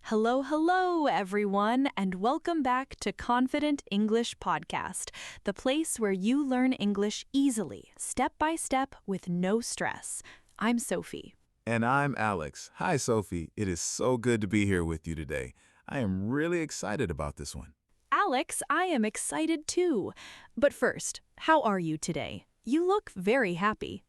Hello, hello, everyone, and welcome back to Confident English Podcast, the place where you learn English easily, step by step, with no stress. I'm Sophie. And I'm Alex. Hi, Sophie. It is so good to be here with you today. I am really excited about this one. Alex, I am excited too. But first, how are you today? You look very happy.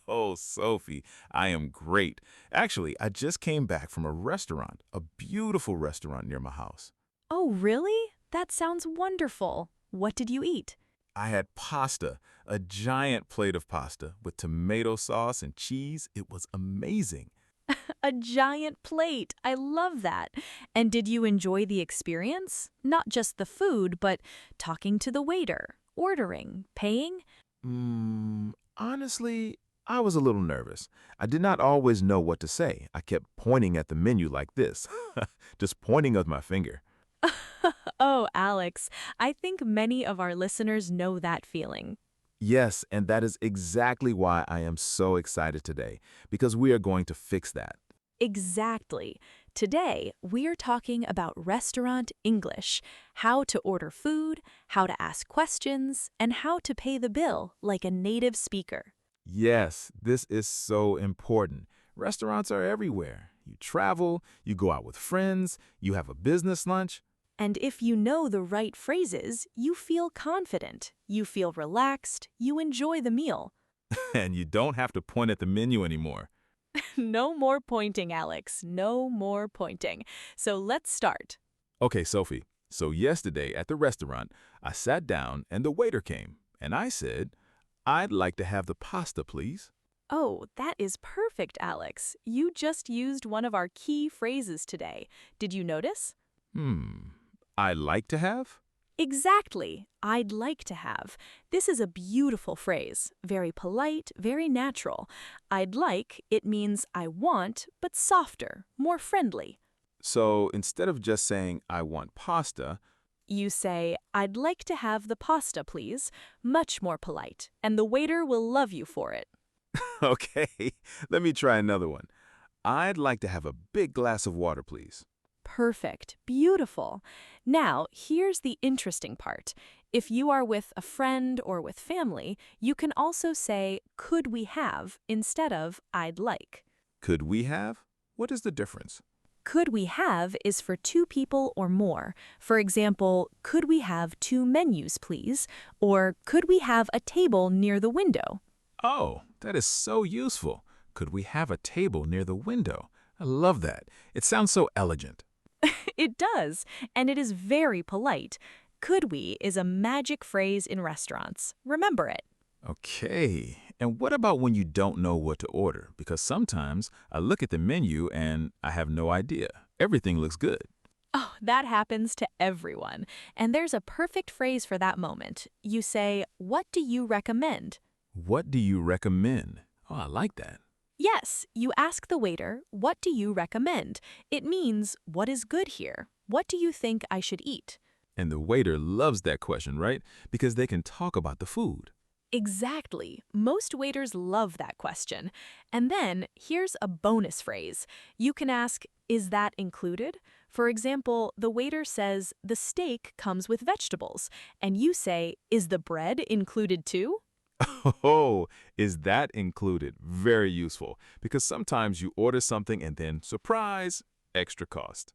Oh, Sophie, I am great. Actually, I just came back from a beautiful restaurant near my house. Oh, really? That sounds wonderful. What did you eat? I had pasta, a giant plate of pasta with tomato sauce and cheese. It was amazing. A giant plate. I love that. And did you enjoy the experience? Not just the food, but talking to the waiter, ordering, paying? Honestly, I was a little nervous. I did not always know what to say. I kept pointing at the menu like this, just pointing with my finger. Oh, Alex, I think many of our listeners know that feeling. Yes, and that is exactly why I am so excited today, because we are going to fix that. Exactly. Today, we're talking about restaurant English, how to order food, how to ask questions, and how to pay the bill like a native speaker. Yes, this is so important. Restaurants are everywhere. You travel, you go out with friends, you have a business lunch. And if you know the right phrases, you feel confident, you feel relaxed, you enjoy the meal. And you don't have to point at the menu anymore. No more pointing, Alex. No more pointing. So let's start. Okay, Sophie, so yesterday at the restaurant, I sat down and the waiter came, and I said, "I'd like to have the pasta, please." Oh, that is perfect, Alex. You just used one of our key phrases today. Did you notice? I like to have? Exactly. I'd like to have. This is a beautiful phrase. Very polite, very natural. I'd like, it means I want, but softer, more friendly. So instead of just saying, "I want pasta," You say, I'd like to have the pasta, please. Much more polite, and the waiter will love you for it. okay, let me try another one. "I'd like to have a big glass of water, please." Perfect. Beautiful. Now, here's the interesting part. If you are with a friend or with family, you can also say, could we have, instead of I'd like. Could we have? What is the difference? Could we have is for two people or more. For example, could we have two menus, please? Or could we have a table near the window? Oh, that is so useful. Could we have a table near the window? I love that. It sounds so elegant. It does, and it is very polite. Could we is a magic phrase in restaurants. Remember it. Okay, and what about when you don't know what to order? Because sometimes I look at the menu and I have no idea. Everything looks good. Oh, that happens to everyone. And there's a perfect phrase for that moment. You say, what do you recommend? What do you recommend? Oh, I like that. Yes, you ask the waiter, what do you recommend? It means, what is good here? What do you think I should eat? And the waiter loves that question, right? Because they can talk about the food. Exactly. Most waiters love that question. And then here's a bonus phrase. You can ask, is that included? For example, the waiter says, the steak comes with vegetables. And you say, is the bread included too? Oh, is that included? Very useful. Because sometimes you order something and then, surprise, extra cost.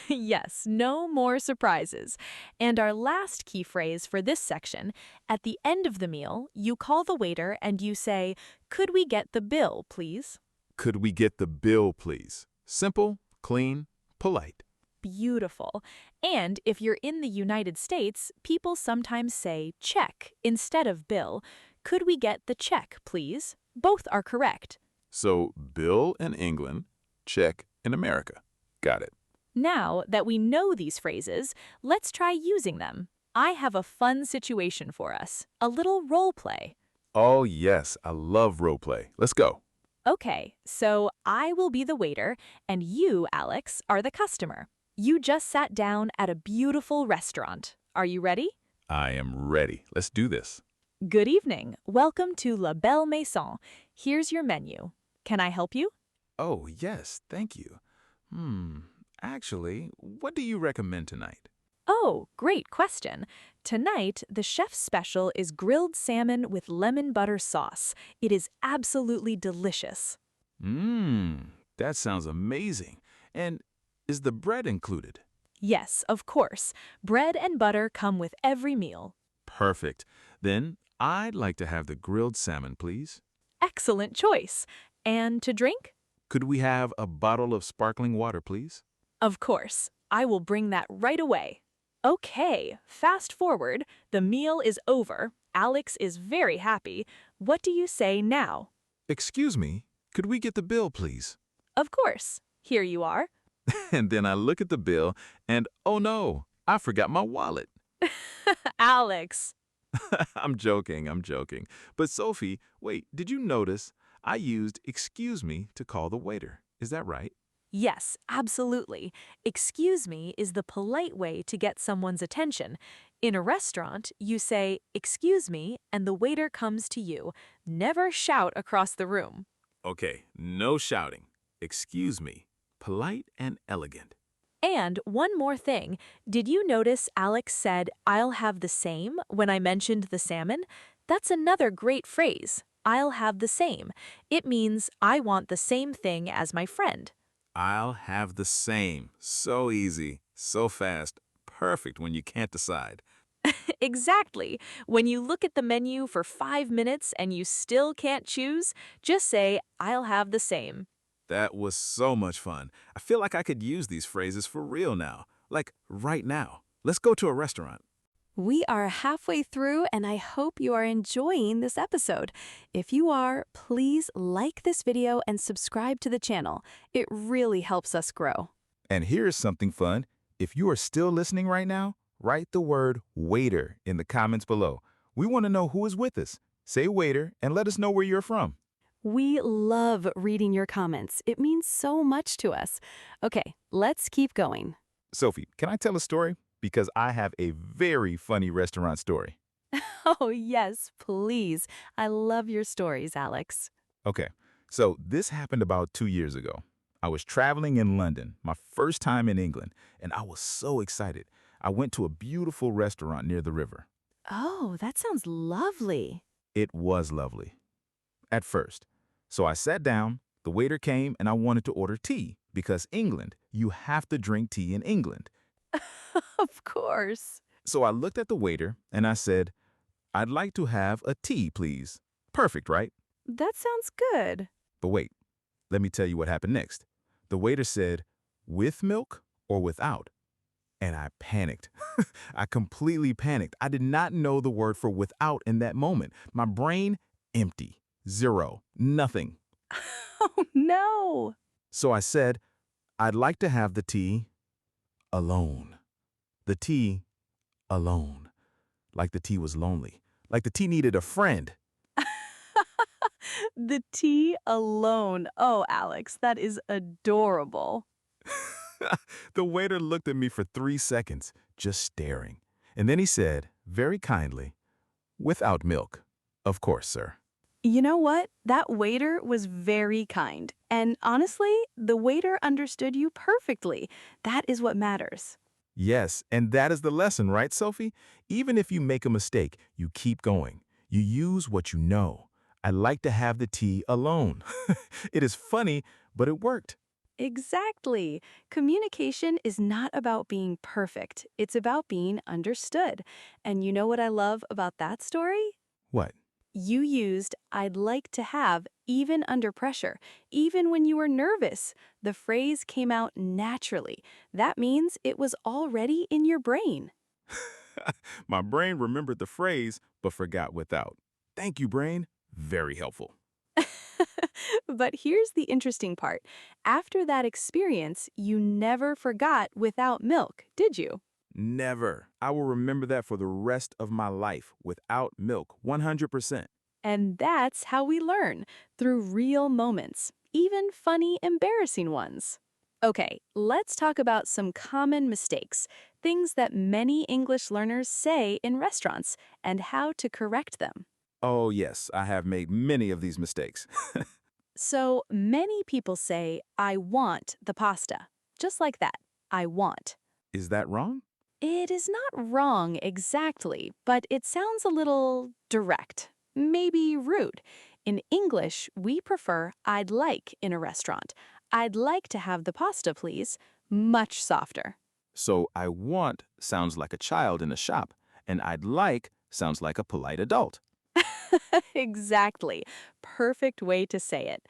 Yes, no more surprises. And our last key phrase for this section, at the end of the meal, you call the waiter and you say, could we get the bill, please? Could we get the bill, please? Simple, clean, polite. Beautiful. And if you're in the United States, people sometimes say check instead of bill. Could we get the check, please? Both are correct. So, bill in England, check in America. Got it. Now that we know these phrases, let's try using them. I have a fun situation for us, a little role play. Oh, yes, I love role play. Let's go. Okay, so I will be the waiter, and you, Alex, are the customer. You just sat down at a beautiful restaurant. Are you ready? I am ready. Let's do this. Good evening. Welcome to La Belle Maison. Here's your menu. Can I help you? Oh, yes, thank you. Actually, what do you recommend tonight? Oh, great question. Tonight, the chef's special is grilled salmon with lemon butter sauce. It is absolutely delicious. Mmm, that sounds amazing. And is the bread included? Yes, of course. Bread and butter come with every meal. Perfect. Then I'd like to have the grilled salmon, please. Excellent choice. And to drink? Could we have a bottle of sparkling water, please? Of course. I will bring that right away. Okay, fast forward. The meal is over. Alex is very happy. What do you say now? Excuse me, could we get the bill, please? Of course. Here you are. And then I look at the bill and oh no, I forgot my wallet. Alex. I'm joking, I'm joking. But Sophie, wait, did you notice I used excuse me to call the waiter? Is that right? Yes, absolutely. Excuse me is the polite way to get someone's attention. In a restaurant, you say, excuse me, and the waiter comes to you. Never shout across the room. Okay, no shouting. Excuse me. Polite and elegant. And one more thing, did you notice Alex said, I'll have the same when I mentioned the salmon? That's another great phrase. I'll have the same. It means I want the same thing as my friend. I'll have the same. So easy, so fast, perfect when you can't decide. Exactly. When you look at the menu for 5 minutes and you still can't choose, just say, I'll have the same. That was so much fun. I feel like I could use these phrases for real now. Like right now. Let's go to a restaurant. We are halfway through, and I hope you are enjoying this episode. If you are, please like this video and subscribe to the channel. It really helps us grow. And here's something fun. If you are still listening right now, write the word waiter in the comments below. We want to know who is with us. Say waiter and let us know where you're from. We love reading your comments. It means so much to us. Okay, let's keep going. Sophie, can I tell a story? Because I have a very funny restaurant story. Oh, yes, please. I love your stories, Alex. Okay, so this happened about 2 years ago. I was traveling in London, my first time in England, and I was so excited. I went to a beautiful restaurant near the river. Oh, that sounds lovely. It was lovely. At first. So I sat down, the waiter came, and I wanted to order tea, because England, you have to drink tea in England. Of course. So I looked at the waiter, and I said, I'd like to have a tea, please. Perfect, right? That sounds good. But wait, let me tell you what happened next. The waiter said, with milk or without? And I panicked. I completely panicked. I did not know the word for without in that moment. My brain, empty. Zero. Nothing. Oh, no. So I said, I'd like to have the tea alone. The tea alone. Like the tea was lonely. Like the tea needed a friend. The tea alone. Oh, Alex, that is adorable. The waiter looked at me for 3 seconds, just staring. And then he said, very kindly, without milk. Of course, sir. You know what? That waiter was very kind. And honestly, the waiter understood you perfectly. That is what matters. Yes, and that is the lesson, right, Sophie? Even if you make a mistake, you keep going. You use what you know. I like to have the tea alone. It is funny, but it worked. Exactly. Communication is not about being perfect. It's about being understood. And you know what I love about that story? What? You used I'd like to have even under pressure, even when you were nervous. The phrase came out naturally. That means it was already in your brain. My brain remembered the phrase, but forgot without. Thank you, brain. Very helpful. But here's the interesting part. After that experience, you never forgot without milk, did you? Never. I will remember that for the rest of my life. Without milk, 100%. And that's how we learn, through real moments, even funny, embarrassing ones. Okay, let's talk about some common mistakes, things that many English learners say in restaurants, and how to correct them. Oh, yes, I have made many of these mistakes. So many people say, I want the pasta, just like that. I want. Is that wrong? It is not wrong exactly, but it sounds a little direct, maybe rude. In English, we prefer I'd like in a restaurant. I'd like to have the pasta, please. Much softer. So I want sounds like a child in a shop, and I'd like sounds like a polite adult. Exactly. Perfect way to say it.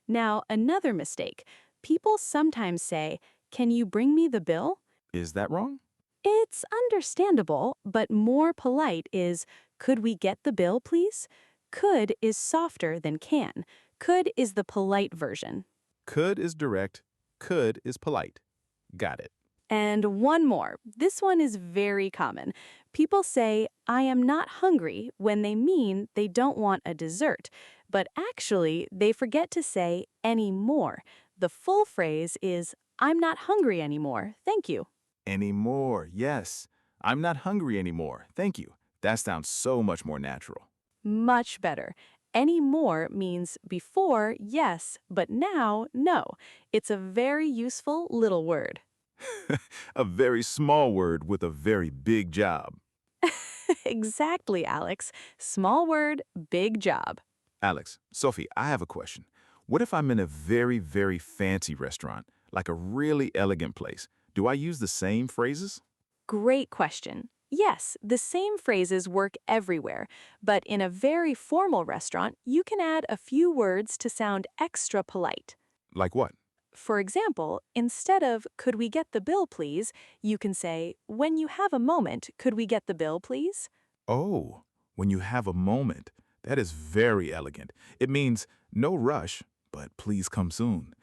Now, another mistake. People sometimes say, "Can you bring me the bill?" Is that wrong? It's understandable, but more polite is, "Could we get the bill, please?" Could is softer than can. Could is the polite version. Could is direct, could is polite. Got it. And one more. This one is very common. People say, "I am not hungry," when they mean they don't want a dessert. But actually, they forget to say anymore. The full phrase is, "I'm not hungry anymore, thank you." Anymore, yes. I'm not hungry anymore. Thank you. That sounds so much more natural. Much better. Anymore means before, yes, but now, no. It's a very useful little word. A very small word with a very big job. Exactly, Alex. Small word, big job. Alex, Sophie, I have a question. What if I'm in a very, very fancy restaurant, like a really elegant place? Do I use the same phrases? Great question. Yes, the same phrases work everywhere, but in a very formal restaurant, you can add a few words to sound extra polite. Like what? For example, instead of "Could we get the bill, please?" you can say, "When you have a moment, could we get the bill, please?" Oh, when you have a moment. That is very elegant. It means no rush, but please come soon.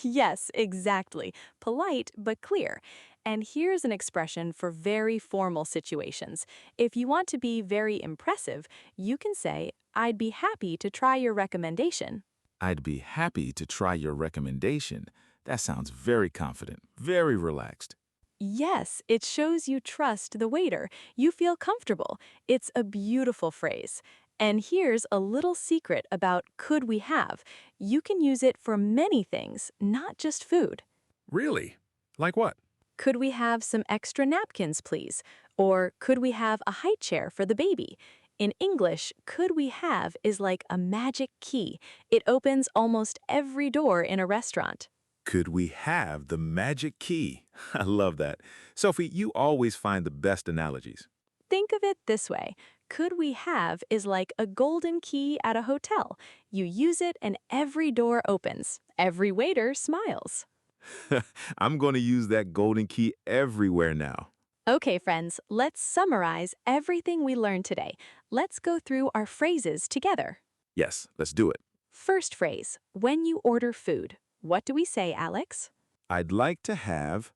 Yes, exactly. Polite but clear. And here's an expression for very formal situations. If you want to be very impressive, you can say, "I'd be happy to try your recommendation." I'd be happy to try your recommendation. That sounds very confident, very relaxed. Yes, it shows you trust the waiter. You feel comfortable. It's a beautiful phrase. And here's a little secret about "could we have." You can use it for many things, not just food. Really? Like what? "Could we have some extra napkins, please?" Or "Could we have a high chair for the baby?" In English, "could we have" is like a magic key. It opens almost every door in a restaurant. Could we have the magic key? I love that. Sophie, you always find the best analogies. Think of it this way. "Could we have" is like a golden key at a hotel. You use it and every door opens. Every waiter smiles. I'm going to use that golden key everywhere now. Okay, friends, let's summarize everything we learned today. Let's go through our phrases together. Yes, let's do it. First phrase, when you order food. What do we say, Alex? I'd like to have,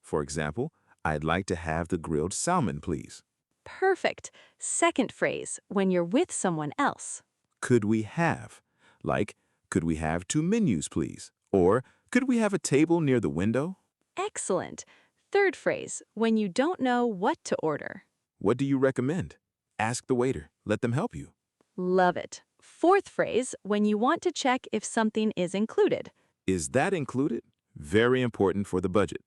for example, I'd like to have the grilled salmon, please. Perfect. Second phrase, when you're with someone else. Could we have? Like, could we have 2 menus, please? Or, could we have a table near the window? Excellent. Third phrase, when you don't know what to order. What do you recommend? Ask the waiter. Let them help you. Love it. Fourth phrase, when you want to check if something is included. Is that included? Very important for the budget.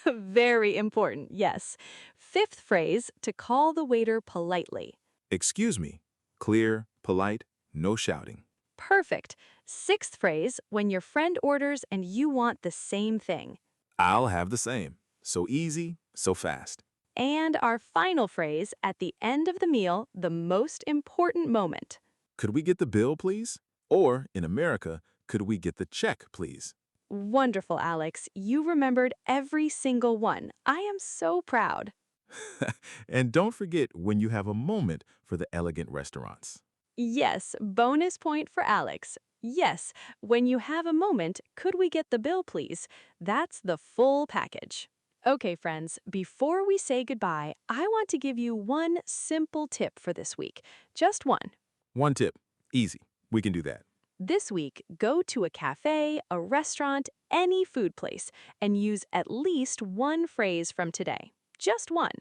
Very important, yes. Fifth phrase, to call the waiter politely. Excuse me. Clear, polite, no shouting. Perfect. Sixth phrase, when your friend orders and you want the same thing. I'll have the same. So easy, so fast. And our final phrase, at the end of the meal, the most important moment. Could we get the bill, please? Or, in America, could we get the check, please? Wonderful, Alex. You remembered every single one. I am so proud. And don't forget when you have a moment for the elegant restaurants. Yes, bonus point for Alex. Yes, when you have a moment, "Could we get the bill, please?" That's the full package. Okay, friends, before we say goodbye, I want to give you one simple tip for this week. Just one. One tip. Easy. We can do that. This week, go to a cafe, a restaurant, any food place, and use at least one phrase from today. Just one.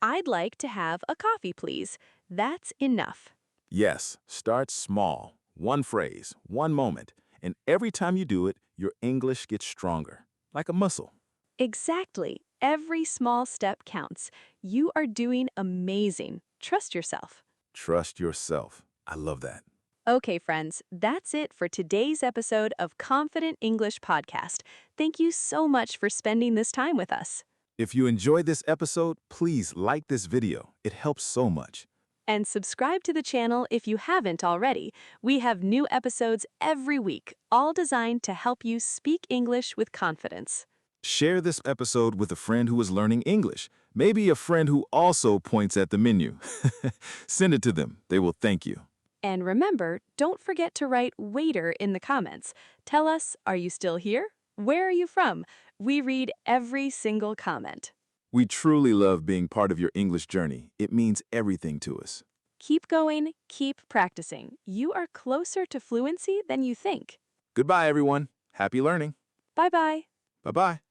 "I'd like to have a coffee, please." That's enough. Yes, start small. One phrase, one moment. And every time you do it, your English gets stronger. like a muscle. Exactly. Every small step counts. You are doing amazing. Trust yourself. Trust yourself. I love that. Okay, friends, that's it for today's episode of Confident English Podcast. Thank you so much for spending this time with us. If you enjoyed this episode, please like this video. It helps so much. And subscribe to the channel if you haven't already. We have new episodes every week, all designed to help you speak English with confidence. Share this episode with a friend who is learning English. Maybe a friend who also points at the menu. Send it to them. They will thank you. And remember, don't forget to write waiter in the comments. Tell us, are you still here? Where are you from? We read every single comment. We truly love being part of your English journey. It means everything to us. Keep going, keep practicing. You are closer to fluency than you think. Goodbye, everyone. Happy learning. Bye-bye. Bye-bye.